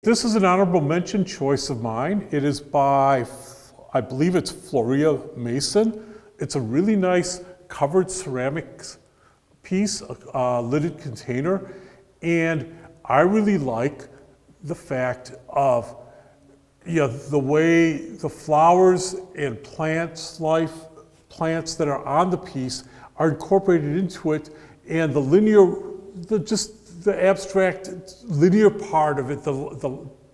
This is an honorable mention choice of mine. It is by, I believe it's Floria Mason. It's a really nice covered ceramics piece, a lidded container. And I really like the fact of the way the flowers and plants that are on the piece are incorporated into it, and the linear, the abstract linear part of it,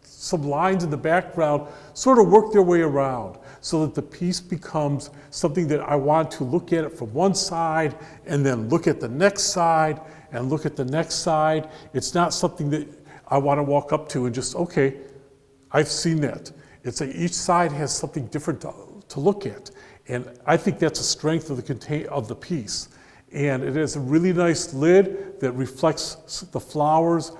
some lines in the background sort of work their way around so that the piece becomes something that I want to look at it from one side and then look at the next side and look at the next side. It's not something that I want to walk up to and just, okay, I've seen that. It's like each side has something different to look at. And I think that's a strength of the piece. And it has a really nice lid that reflects the flowers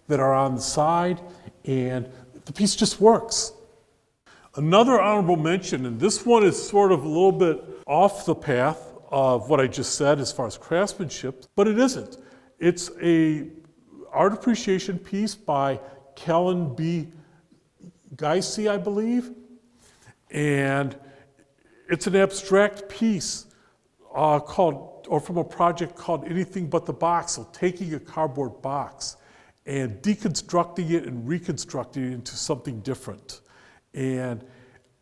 that are on the side, and the piece just works. Another honorable mention, and this one is sort of a little bit off the path of what I just said as far as craftsmanship, but it isn't. It's a art appreciation piece by Kellen B. Geisy, I believe, and it's an abstract piece from a project called Anything But the Box, so taking a cardboard box and deconstructing it and reconstructing it into something different. And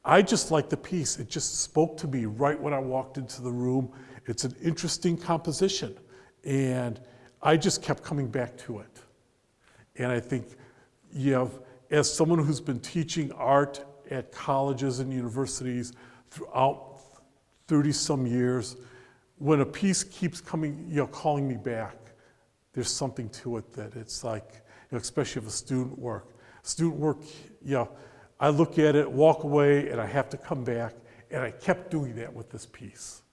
I just like the piece. It just spoke to me right when I walked into the room. It's an interesting composition, and I just kept coming back to it. And I think, as someone who's been teaching art at colleges and universities throughout 30-some years, when a piece keeps calling me back, there's something to it that it's like, especially if student work, I look at it, walk away, and I have to come back, and I kept doing that with this piece.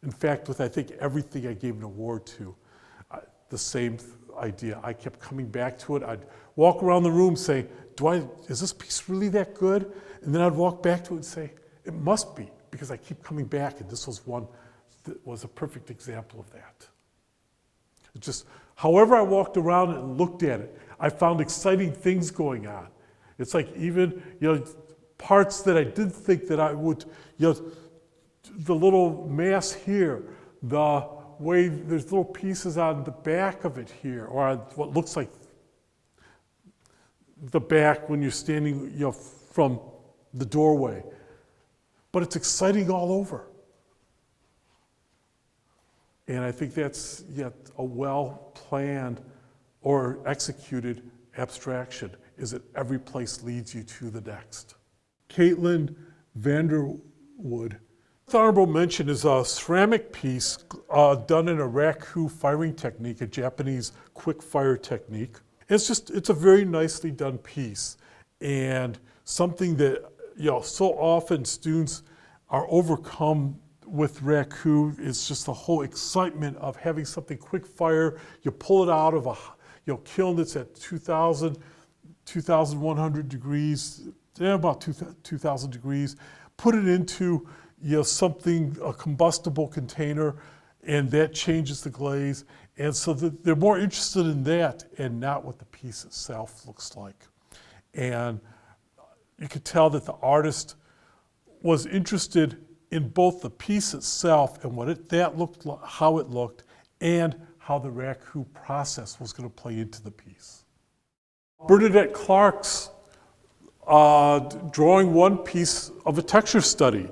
In fact, with I think everything I gave an award to, the same idea. I kept coming back to it. I'd walk around the room saying, is this piece really that good? And then I'd walk back to it and say, it must be, because I keep coming back, and this was one that was a perfect example of that. Just, however I walked around and looked at it, I found exciting things going on. It's like even, parts that I did think that I would, the little mass here, the way there's little pieces on the back of it here, or on what looks like the back when you're standing, from the doorway. But it's exciting all over. And I think that's yet a well-planned or executed abstraction, is that every place leads you to the next. Caitlin Vanderwood. The honorable mention is a ceramic piece done in a raku firing technique, a Japanese quick fire technique. It's a very nicely done piece, and something that, so often students are overcome with raku is just the whole excitement of having something quick fire. You pull it out of a kiln that's at 2,100 degrees, about 2,000 degrees, put it into a combustible container, and that changes the glaze. And so they're more interested in that and not what the piece itself looks like. And you could tell that the artist was interested in both the piece itself and how it looked, and how the raku process was going to play into the piece. Bernadette Clark's drawing one piece of a texture study.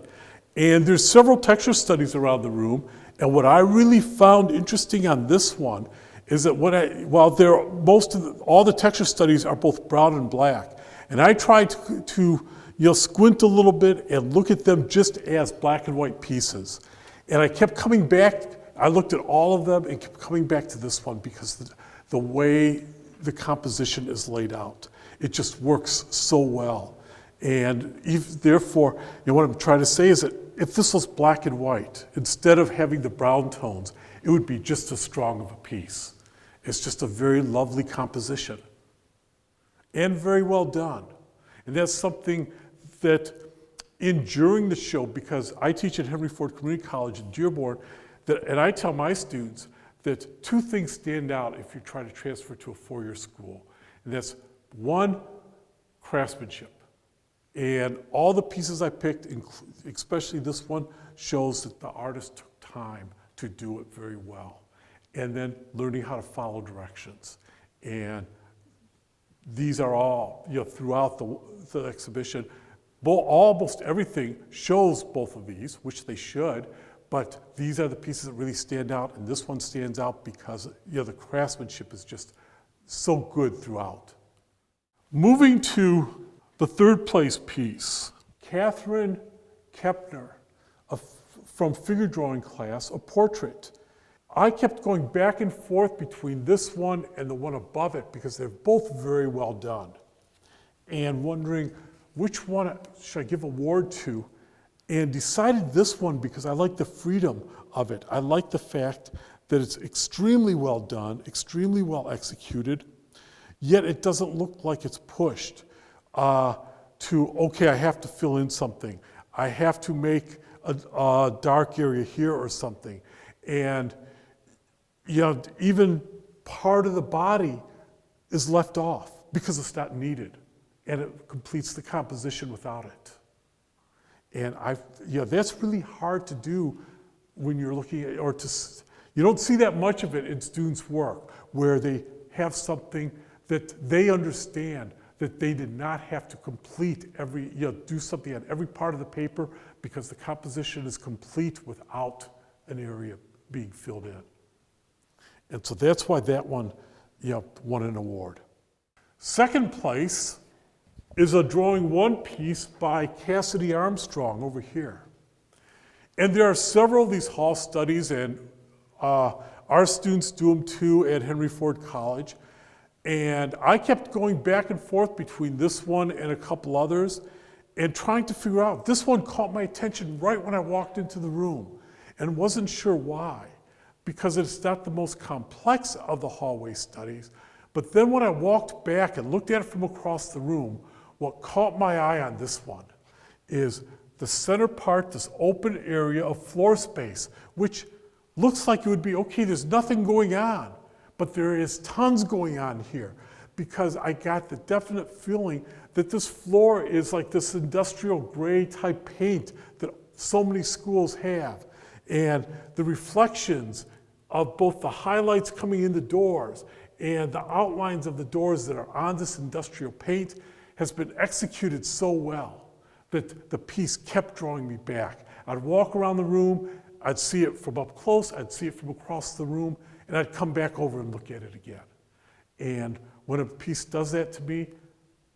And there's several texture studies around the room, and what I really found interesting on this one is that all the texture studies are both brown and black, and I tried to squint a little bit and look at them just as black and white pieces. And I kept coming back, I looked at all of them and kept coming back to this one because the way the composition is laid out, it just works so well. And therefore, what I'm trying to say is that if this was black and white, instead of having the brown tones, it would be just as strong of a piece. It's just a very lovely composition and very well done. And that's something that during the show, because I teach at Henry Ford Community College in Dearborn, and I tell my students that two things stand out if you try to transfer to a four-year school. And that's one, craftsmanship. And all the pieces I picked, especially this one, shows that the artist took time to do it very well. And then learning how to follow directions. And these are all, throughout the exhibition. Almost everything shows both of these, which they should, but these are the pieces that really stand out, and this one stands out because the craftsmanship is just so good throughout. Moving to the third place piece, Catherine Kepner from figure drawing class, a portrait. I kept going back and forth between this one and the one above it because they're both very well done, and wondering which one should I give award to, and decided this one because I like the freedom of it. I like the fact that it's extremely well done, extremely well executed, yet it doesn't look like it's pushed okay, I have to fill in something. I have to make a dark area here or something. And even part of the body is left off because it's not needed. And it completes the composition without it. And that's really hard to do when you're looking at, you don't see that much of it in students' work, where they have something that they understand, that they did not have to complete do something on every part of the paper because the composition is complete without an area being filled in. And so that's why that one, won an award. Second place is a drawing one piece by Cassidy Armstrong over here. And there are several of these hall studies, and our students do them too at Henry Ford College. And I kept going back and forth between this one and a couple others and trying to figure out, this one caught my attention right when I walked into the room and wasn't sure why, because it's not the most complex of the hallway studies. But then when I walked back and looked at it from across the room, what caught my eye on this one is the center part, this open area of floor space, which looks like it would be, okay, there's nothing going on, but there is tons going on here, because I got the definite feeling that this floor is like this industrial gray type paint that so many schools have. And the reflections of both the highlights coming in the doors and the outlines of the doors that are on this industrial paint has been executed so well that the piece kept drawing me back. I'd walk around the room, I'd see it from up close, I'd see it from across the room, and I'd come back over and look at it again. And when a piece does that to me,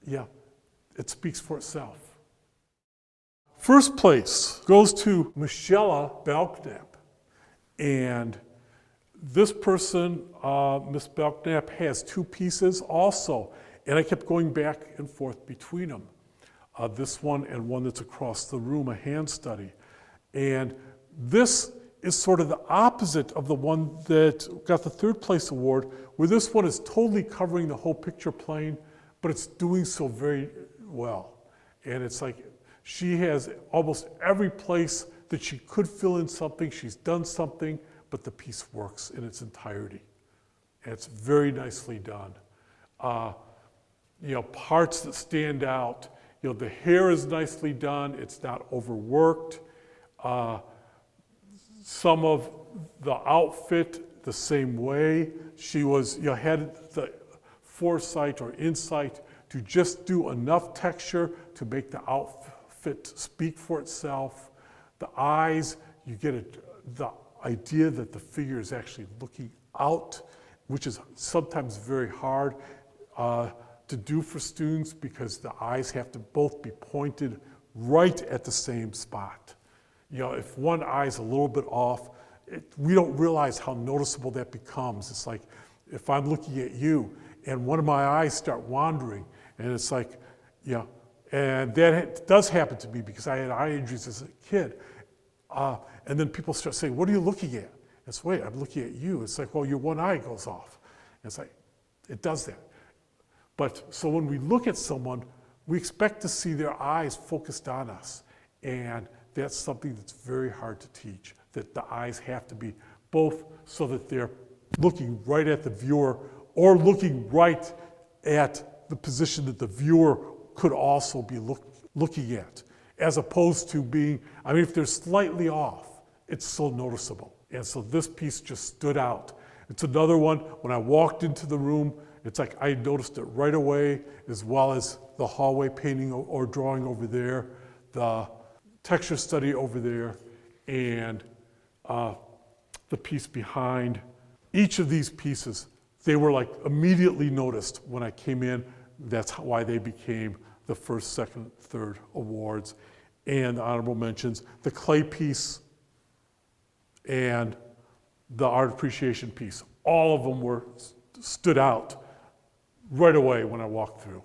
it speaks for itself. First place goes to Michelle Belknap. And this person, Miss Belknap, has two pieces also. And I kept going back and forth between them. This one and one that's across the room, a hand study. And this is sort of the opposite of the one that got the third place award, where this one is totally covering the whole picture plane, but it's doing so very well. And it's like she has almost every place that she could fill in something, she's done something, but the piece works in its entirety. And it's very nicely done. Parts that stand out, the hair is nicely done, it's not overworked. Some of the outfit the same way. She had the foresight or insight to just do enough texture to make the outfit speak for itself. The eyes, you get the idea that the figure is actually looking out, which is sometimes very hard to do for students because the eyes have to both be pointed right at the same spot. If one eye is a little bit off, we don't realize how noticeable that becomes. It's like if I'm looking at you and one of my eyes start wandering, and it's like, and that does happen to me because I had eye injuries as a kid. And then people start saying, what are you looking at? It's, wait, I'm looking at you. It's like, well, your one eye goes off. And it's like, it does that. But so when we look at someone, we expect to see their eyes focused on us. And that's something that's very hard to teach, that the eyes have to be both so that they're looking right at the viewer or looking right at the position that the viewer could also be looking at, as opposed to being, I mean, if they're slightly off, it's so noticeable. And so this piece just stood out. It's another one, when I walked into the room, it's like I noticed it right away, as well as the hallway painting or drawing over there, the texture study over there, and the piece behind. Each of these pieces, they were like immediately noticed when I came in. That's why they became the first, second, third awards. And the honorable mentions, the clay piece and the art appreciation piece. All of them stood out right away when I walked through.